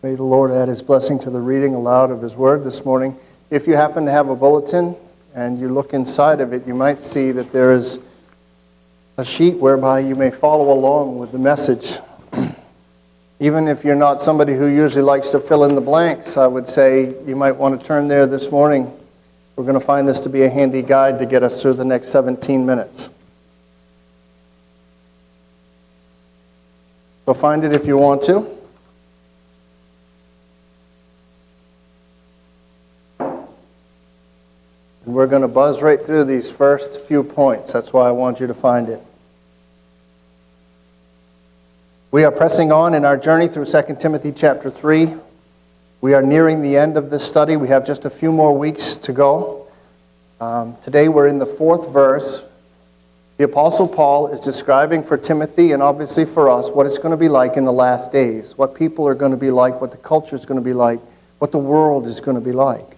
May the Lord add His blessing to the reading aloud of His Word this morning. If you happen to have a bulletin and you look inside of it, you might see that there is a sheet whereby you may follow along with the message. Even if you're not somebody who usually likes to fill in the blanks, I would say you might want to turn there this morning. We're going to find this to be a handy guide to get us through the next 17 minutes. So find it if you want to. And we're going to buzz right through these first few points. That's why I want you to find it. We are pressing on in our journey through 2 Timothy chapter 3. We are nearing the end of this study. We have just a few more weeks to go. Today we're in the 4th verse. The Apostle Paul is describing for Timothy and obviously for us what it's going to be like in the last days, what people are going to be like, what the culture is going to be like, what the world is going to be like.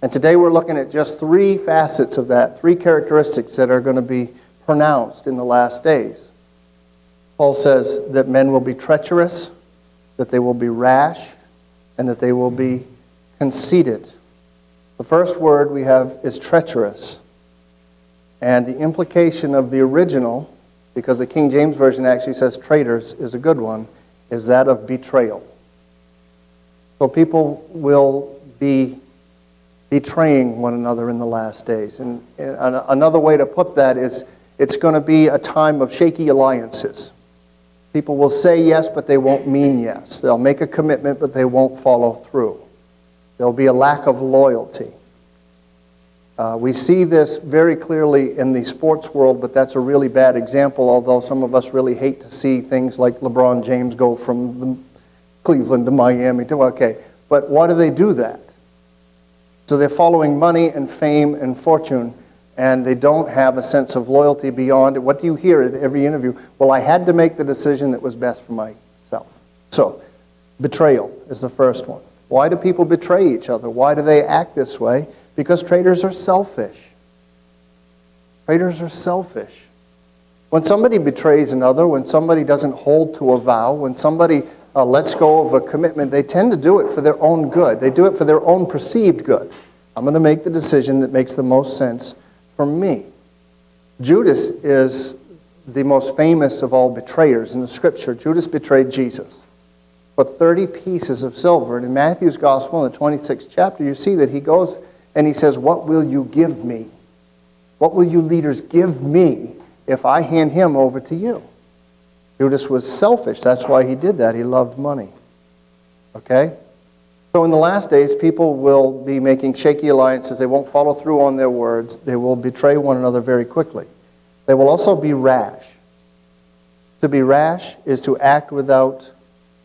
And today we're looking at just 3 facets of that, 3 characteristics that are going to be pronounced in the last days. Paul says that men will be treacherous, that they will be rash, and that they will be conceited. The first word we have is treacherous. And the implication of the original, because the King James Version actually says traitors is a good one, is that of betrayal. So people will be betraying one another in the last days. And another way to put that is it's going to be a time of shaky alliances. People will say yes, but they won't mean yes. They'll make a commitment, but they won't follow through. There'll be a lack of loyalty. We see this very clearly in the sports world, but that's a really bad example, although some of us really hate to see things like LeBron James go from Cleveland to Miami to, okay. But why do they do that? So they're following money and fame and fortune, and they don't have a sense of loyalty beyond it. What do you hear at every interview? Well, I had to make the decision that was best for myself. So, betrayal is the first one. Why do people betray each other? Why do they act this way? Because traitors are selfish. Traitors are selfish. When somebody betrays another, when somebody doesn't hold to a vow, when somebody lets go of a commitment, they tend to do it for their own good. They do it for their own perceived good. I'm going to make the decision that makes the most sense for me. Judas is the most famous of all betrayers in the Scripture. Judas betrayed Jesus for 30 pieces of silver. And in Matthew's Gospel, in the 26th chapter, you see that he goes and he says, "What will you give me? What will you leaders give me if I hand him over to you?" Judas was selfish. That's why he did that. He loved money. Okay? So in the last days, people will be making shaky alliances. They won't follow through on their words. They will betray one another very quickly. They will also be rash. To be rash is to act without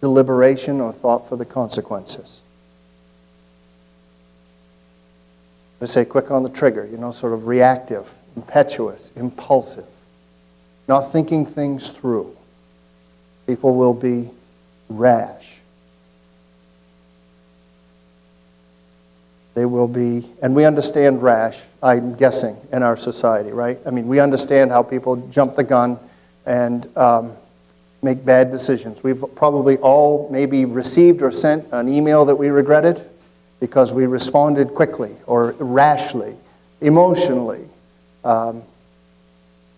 deliberation or thought for the consequences. They say quick on the trigger, sort of reactive, impetuous, impulsive, not thinking things through. People will be rash. They will be, and we understand rash, I'm guessing, in our society, right? I mean, we understand how people jump the gun and make bad decisions. We've probably all maybe received or sent an email that we regretted because we responded quickly or rashly, emotionally.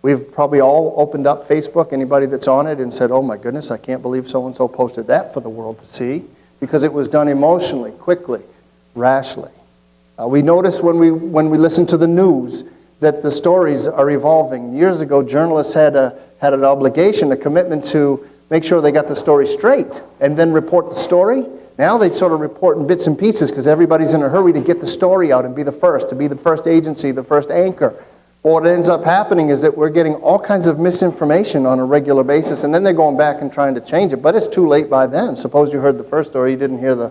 We've probably all opened up Facebook, anybody that's on it, and said, "Oh my goodness, I can't believe so-and-so posted that for the world to see," because it was done emotionally, quickly, rashly. We notice when we listen to the news that the stories are evolving. Years ago, journalists had an obligation, a commitment to make sure they got the story straight and then report the story. Now they sort of report in bits and pieces because everybody's in a hurry to get the story out and be the first, to be the first agency, the first anchor. But what ends up happening is that we're getting all kinds of misinformation on a regular basis, and then they're going back and trying to change it. But it's too late by then. Suppose you heard the first story, you didn't hear the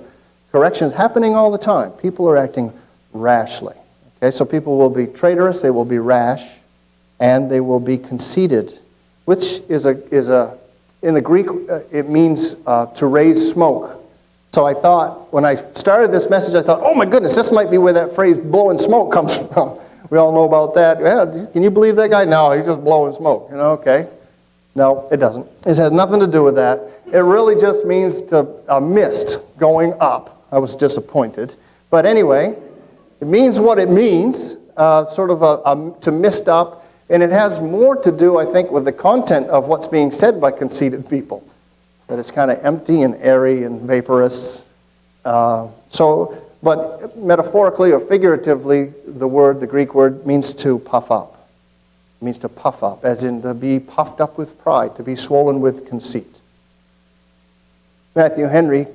corrections. Happening all the time. People are acting rashly. Okay, so people will be traitorous, they will be rash, and they will be conceited, which is in the Greek, it means to raise smoke. So I thought, when I started this message, I thought, oh my goodness, this might be where that phrase blowing smoke comes from. We all know about that. Yeah, can you believe that guy? No, he's just blowing smoke. Okay. No, it doesn't. It has nothing to do with that. It really just means a mist. going up. I was disappointed. But anyway, it means what it means, sort of to mist up. And it has more to do, I think, with the content of what's being said by conceited people. That it's kind of empty and airy and vaporous. But metaphorically or figuratively, the Greek word means to puff up. It means to puff up, as in to be puffed up with pride, to be swollen with conceit. Matthew Henry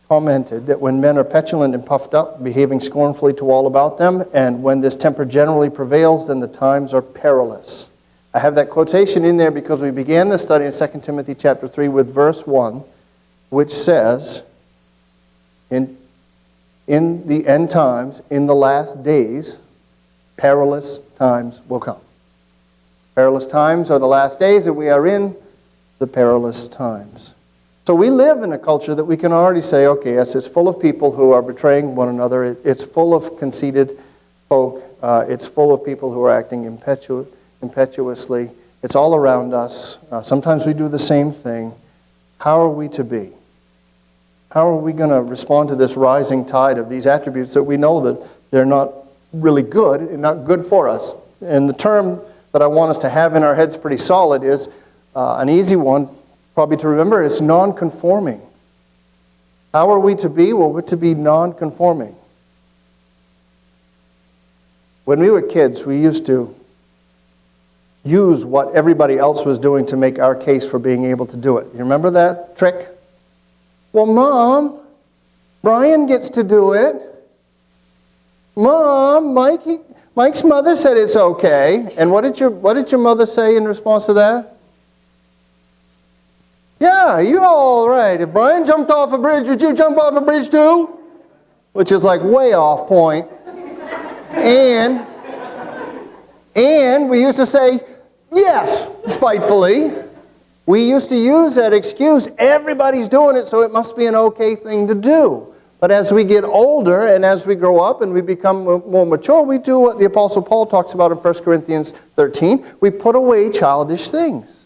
commented that when men are petulant and puffed up, behaving scornfully to all about them, and when this temper generally prevails, then the times are perilous. I have that quotation in there because we began the study in 2 Timothy chapter 3 with verse 1, which says, in the end times, in the last days, perilous times will come. Perilous times are the last days, and we are in the perilous times. So we live in a culture that we can already say, okay, yes, it's full of people who are betraying one another. It's full of conceited folk. It's full of people who are acting impetuously. It's all around us. Sometimes we do the same thing. How are we to be? How are we going to respond to this rising tide of these attributes that we know that they're not really good and not good for us? And the term that I want us to have in our heads pretty solid is an easy one, probably to remember, is non-conforming. How are we to be? Well, we're to be non-conforming. When we were kids, we used to use what everybody else was doing to make our case for being able to do it. You remember that trick? Well, Mom, Brian gets to do it. Mom, Mike's mother said it's okay. And what did your mother say in response to that? Yeah, you're all right. If Brian jumped off a bridge, would you jump off a bridge too? Which is like way off point. And we used to say, yes, spitefully. We used to use that excuse, everybody's doing it, so it must be an okay thing to do. But as we get older and as we grow up and we become more mature, we do what the Apostle Paul talks about in 1 Corinthians 13. We put away childish things.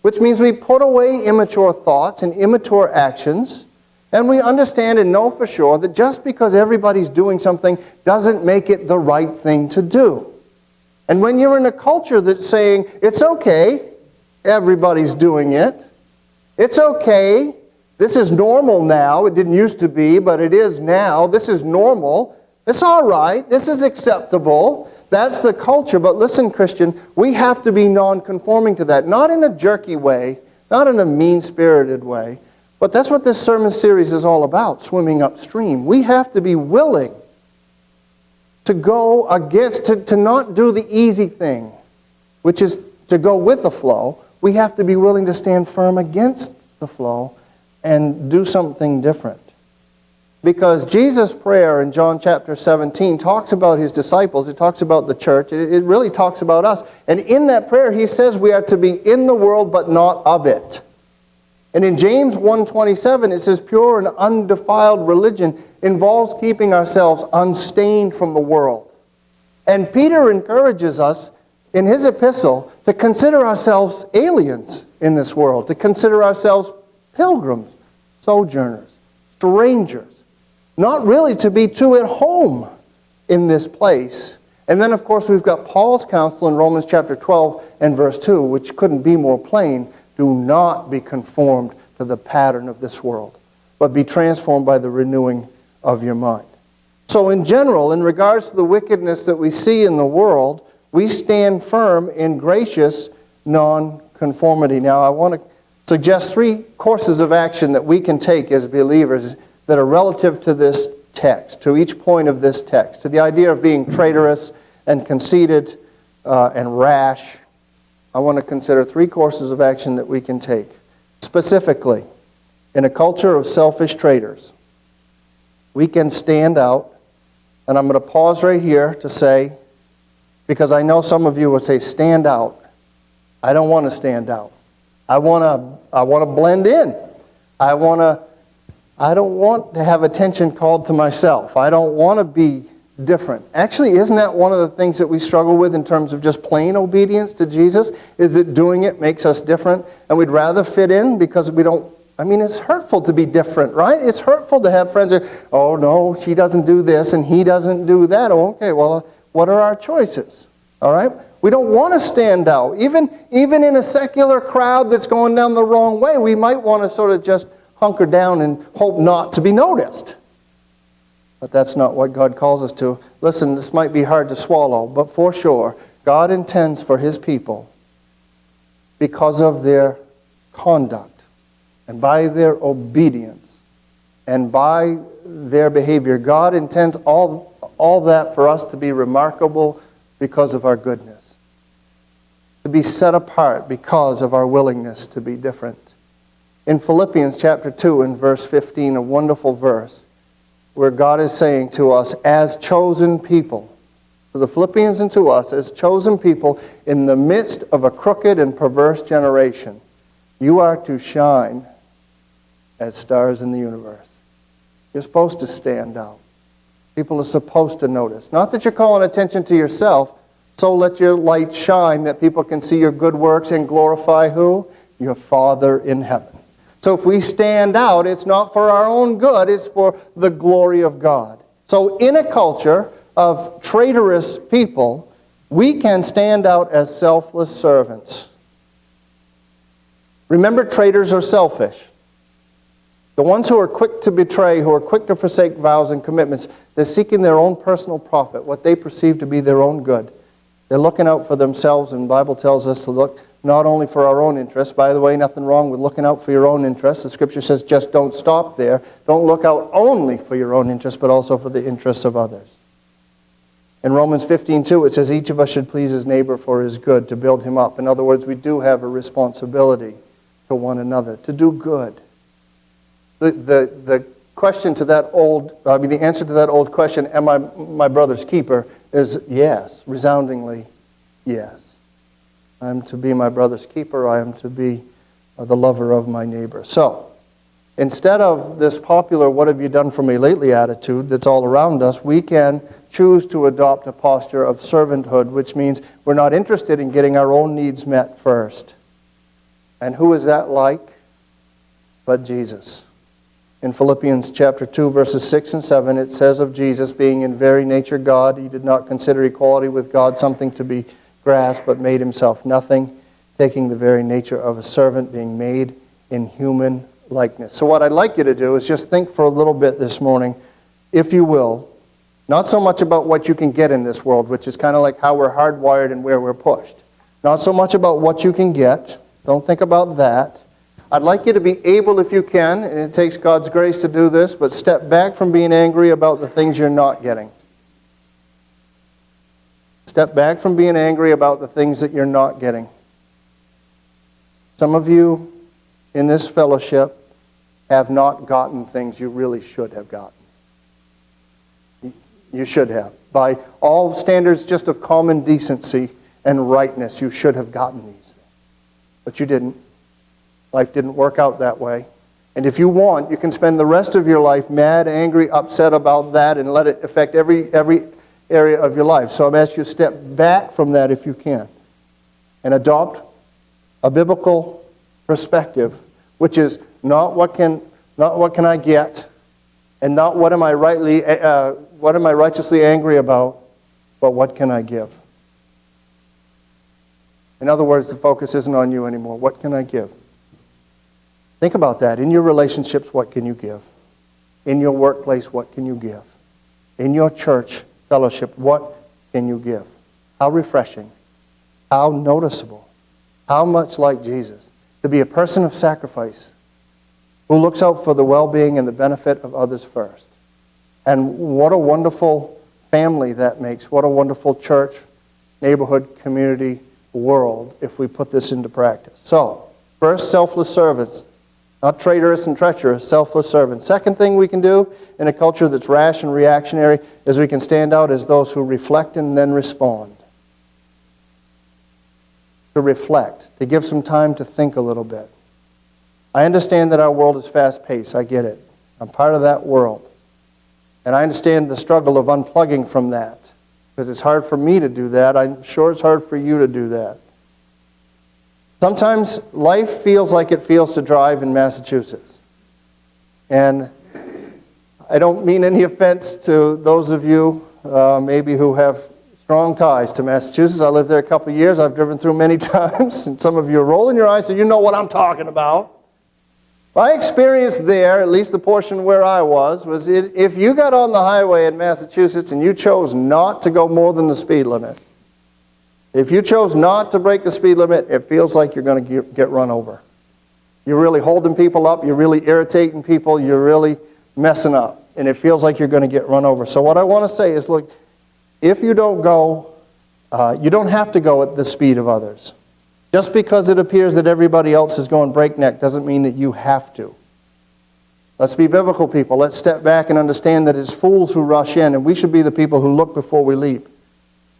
Which means we put away immature thoughts and immature actions, and we understand and know for sure that just because everybody's doing something doesn't make it the right thing to do. And when you're in a culture that's saying, it's okay, everybody's doing it, it's okay, this is normal now, it didn't used to be, but it is now, this is normal, it's all right, this is acceptable. That's the culture. But listen, Christian, we have to be non-conforming to that. Not in a jerky way, not in a mean-spirited way, but that's what this sermon series is all about, swimming upstream. We have to be willing to go against, to not do the easy thing, which is to go with the flow. We have to be willing to stand firm against the flow and do something different. Because Jesus' prayer in John chapter 17 talks about his disciples. It talks about the church. It really talks about us. And in that prayer, he says we are to be in the world but not of it. And in James 1:27, it says pure and undefiled religion involves keeping ourselves unstained from the world. And Peter encourages us in his epistle to consider ourselves aliens in this world, to consider ourselves pilgrims, sojourners, strangers. Not really to be too at home in this place. And then, of course, we've got Paul's counsel in Romans chapter 12 and verse 2, which couldn't be more plain. Do not be conformed to the pattern of this world, but be transformed by the renewing of your mind. So in general, in regards to the wickedness that we see in the world, we stand firm in gracious non-conformity. Now, I want to suggest 3 courses of action that we can take as believers that are relative to this text, to each point of this text, to the idea of being traitorous and conceited and rash. I want to consider 3 courses of action that we can take. Specifically, in a culture of selfish traitors, we can stand out, and I'm going to pause right here to say, because I know some of you will say, stand out. I don't want to stand out. I want to blend in. I don't want to have attention called to myself. I don't want to be different. Actually, isn't that one of the things that we struggle with in terms of just plain obedience to Jesus? Is that doing it makes us different, and we'd rather fit in because we don't I mean, it's hurtful to be different, right? It's hurtful to have friends who, oh, no, she doesn't do this and he doesn't do that. Oh, okay, well, what are our choices? All right? We don't want to stand out. Even in a secular crowd that's going down the wrong way, we might want to sort of just hunker down and hope not to be noticed. But that's not what God calls us to. Listen, this might be hard to swallow, but for sure, God intends for His people, because of their conduct and by their obedience and by their behavior, God intends all that for us to be remarkable because of our goodness, to be set apart because of our willingness to be different. In Philippians chapter 2 and verse 15, a wonderful verse, where God is saying to us, as chosen people, to the Philippians and to us, as chosen people in the midst of a crooked and perverse generation, you are to shine as stars in the universe. You're supposed to stand out. People are supposed to notice. Not that you're calling attention to yourself, so let your light shine that people can see your good works and glorify who? Your Father in heaven. So if we stand out, it's not for our own good, it's for the glory of God. So in a culture of traitorous people, we can stand out as selfless servants. Remember, traitors are selfish. The ones who are quick to betray, who are quick to forsake vows and commitments, they're seeking their own personal profit, what they perceive to be their own good. They're looking out for themselves, and the Bible tells us to look not only for our own interests. By the way, nothing wrong with looking out for your own interests. The Scripture says just don't stop there. Don't look out only for your own interests, but also for the interests of others. In Romans 15:2, it says each of us should please his neighbor for his good, to build him up. In other words, we do have a responsibility to one another, to do good. The question to that the answer to that old question, am I my brother's keeper, is yes, resoundingly yes. I am to be my brother's keeper. I am to be the lover of my neighbor. So, instead of this popular what have you done for me lately attitude that's all around us, we can choose to adopt a posture of servanthood, which means we're not interested in getting our own needs met first. And who is that like? But Jesus. In Philippians chapter 2, verses 6 and 7, it says of Jesus, being in very nature God, he did not consider equality with God something to be grasped, but made himself nothing, taking the very nature of a servant, being made in human likeness. So what I'd like you to do is just think for a little bit this morning, if you will, not so much about what you can get in this world, which is kind of like how we're hardwired and where we're pushed. Not so much about what you can get. Don't think about that. I'd like you to be able, if you can, and it takes God's grace to do this, but step back from being angry about the things you're not getting. Step back from being angry about the things that you're not getting. Some of you in this fellowship have not gotten things you really should have gotten. You should have. By all standards just of common decency and rightness, you should have gotten these things. But you didn't. Life didn't work out that way. And if you want, you can spend the rest of your life mad, angry, upset about that and let it affect every area of your life. So I'm asking you to step back from that if you can and adopt a biblical perspective, which is not what can I get, and not what am I righteously angry about, but what can I give? In other words, the focus isn't on you anymore. What can I give? Think about that. In your relationships, what can you give? In your workplace, what can you give? In your church fellowship, what can you give? How refreshing. How noticeable. How much like Jesus. To be a person of sacrifice who looks out for the well-being and the benefit of others first. And what a wonderful family that makes. What a wonderful church, neighborhood, community, world if we put this into practice. So, first, selfless servants. Not traitorous and treacherous, selfless servants. Second thing we can do in a culture that's rash and reactionary is we can stand out as those who reflect and then respond. To reflect, to give some time to think a little bit. I understand that our world is fast-paced. I get it. I'm part of that world. And I understand the struggle of unplugging from that. Because it's hard for me to do that. I'm sure it's hard for you to do that. Sometimes life feels like it feels to drive in Massachusetts. And I don't mean any offense to those of you maybe who have strong ties to Massachusetts. I lived there a couple of years. I've driven through many times. And some of you are rolling your eyes, so you know what I'm talking about. My experience there, at least the portion where I was if you got on the highway in Massachusetts and you chose not to go more than the speed limit, if you chose not to break the speed limit, it feels like you're going to get run over. You're really holding people up. You're really irritating people. You're really messing up. And it feels like you're going to get run over. So what I want to say is, look, if you don't go, you don't have to go at the speed of others. Just because it appears that everybody else is going breakneck doesn't mean that you have to. Let's be biblical people. Let's step back and understand that it's fools who rush in, and we should be the people who look before we leap.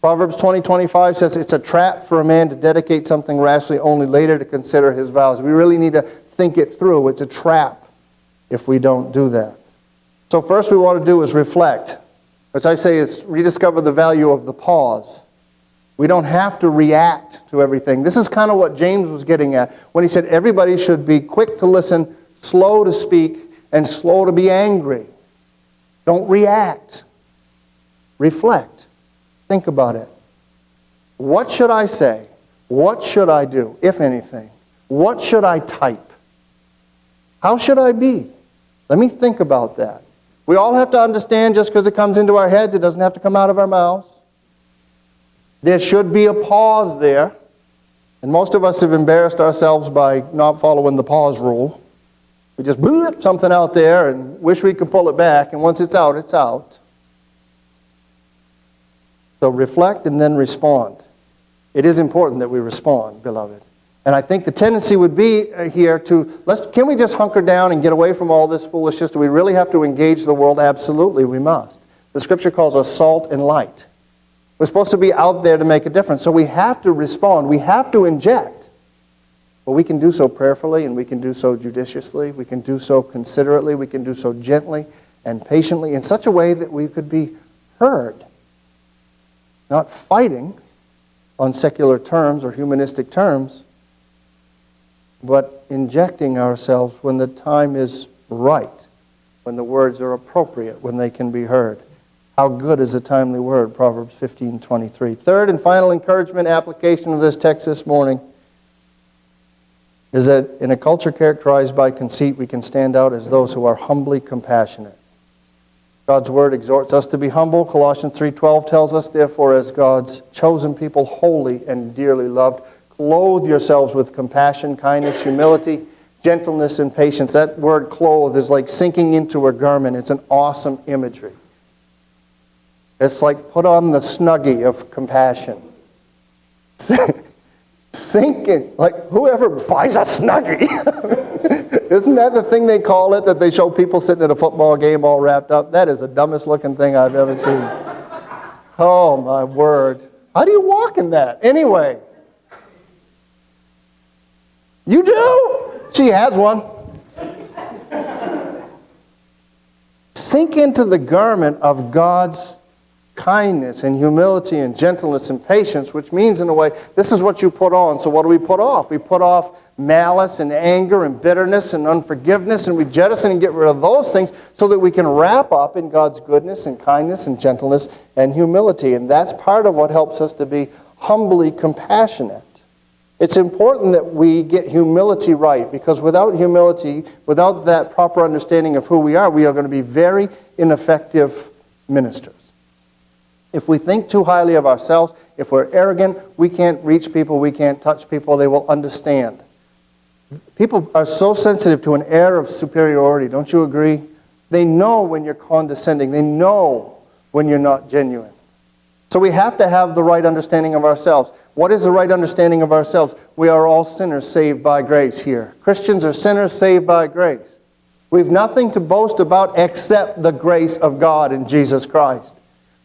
Proverbs 20:25 says it's a trap for a man to dedicate something rashly, only later to consider his vows. We really need to think it through. It's a trap if we don't do that. So first we want to do is reflect, which I say is rediscover the value of the pause. We don't have to react to everything. This is kind of what James was getting at when he said everybody should be quick to listen, slow to speak, and slow to be angry. Don't react. Reflect. Think about it. What should I say? What should I do, if anything? What should I type? How should I be? Let me think about that. We all have to understand just because it comes into our heads, it doesn't have to come out of our mouths. There should be a pause there. And most of us have embarrassed ourselves by not following the pause rule. We just boop something out there and wish we could pull it back. And once it's out, it's out. So reflect and then respond. It is important that we respond, beloved. And I think the tendency would be here can we just hunker down and get away from all this foolishness? Do we really have to engage the world? Absolutely, we must. The Scripture calls us salt and light. We're supposed to be out there to make a difference. So we have to respond. We have to inject. But we can do so prayerfully, and we can do so judiciously. We can do so considerately. We can do so gently and patiently in such a way that we could be heard. Not fighting on secular terms or humanistic terms, but injecting ourselves when the time is right, when the words are appropriate, when they can be heard. How good is a timely word, Proverbs 15:23. Third and final encouragement application of this text this morning is that in a culture characterized by conceit, we can stand out as those who are humbly compassionate. God's word exhorts us to be humble. Colossians 3:12 tells us, therefore, as God's chosen people, holy and dearly loved, clothe yourselves with compassion, kindness, humility, gentleness, and patience. That word clothe is like sinking into a garment. It's an awesome imagery. It's like put on the Snuggie of compassion. Sink in, like whoever buys a Snuggie. Isn't that the thing they call it, that they show people sitting at a football game all wrapped up? That is the dumbest looking thing I've ever seen. Oh my word. How do you walk in that? Anyway. You do? She has one. Sink into the garment of God's kindness and humility and gentleness and patience, which means in a way, this is what you put on. So what do we put off? We put off malice and anger and bitterness and unforgiveness, and we jettison and get rid of those things so that we can wrap up in God's goodness and kindness and gentleness and humility. And that's part of what helps us to be humbly compassionate. It's important that we get humility right, because without humility, without that proper understanding of who we are going to be very ineffective ministers. If we think too highly of ourselves, if we're arrogant, we can't reach people, we can't touch people, they will understand. People are so sensitive to an air of superiority, don't you agree? They know when you're condescending. They know when you're not genuine. So we have to have the right understanding of ourselves. What is the right understanding of ourselves? We are all sinners saved by grace here. Christians are sinners saved by grace. We have nothing to boast about except the grace of God in Jesus Christ.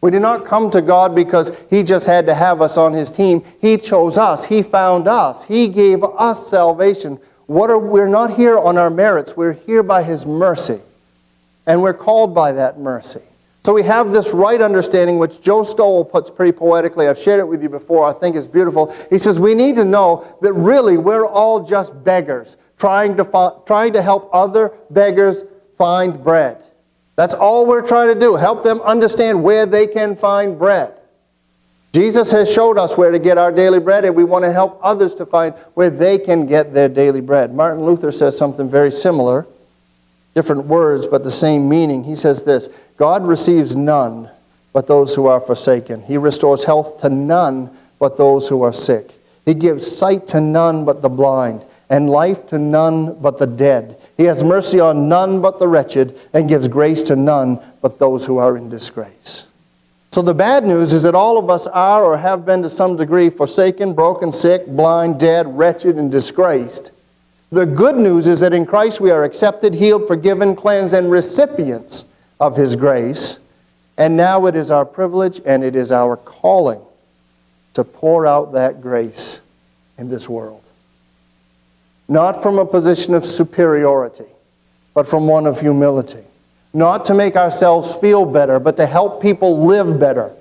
We did not come to God because He just had to have us on His team. He chose us. He found us. He gave us salvation. We're not here on our merits. We're here by His mercy. And we're called by that mercy. So we have this right understanding, which Joe Stowell puts pretty poetically. I've shared it with you before. I think it's beautiful. He says, we need to know that really we're all just beggars, trying to help other beggars find bread. That's all we're trying to do, help them understand where they can find bread. Jesus has showed us where to get our daily bread, and we want to help others to find where they can get their daily bread. Martin Luther says something very similar, different words, but the same meaning. He says this, God receives none but those who are forsaken. He restores health to none but those who are sick. He gives sight to none but the blind, and life to none but the dead. He has mercy on none but the wretched, and gives grace to none but those who are in disgrace. So the bad news is that all of us are or have been to some degree forsaken, broken, sick, blind, dead, wretched, and disgraced. The good news is that in Christ we are accepted, healed, forgiven, cleansed, and recipients of His grace. And now it is our privilege and it is our calling to pour out that grace in this world. Not from a position of superiority, but from one of humility. Not to make ourselves feel better, but to help people live better.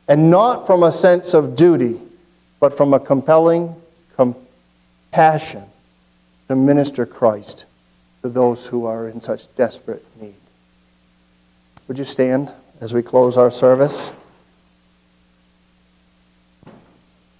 And not from a sense of duty, but from a compelling compassion to minister Christ to those who are in such desperate need. Would you stand as we close our service?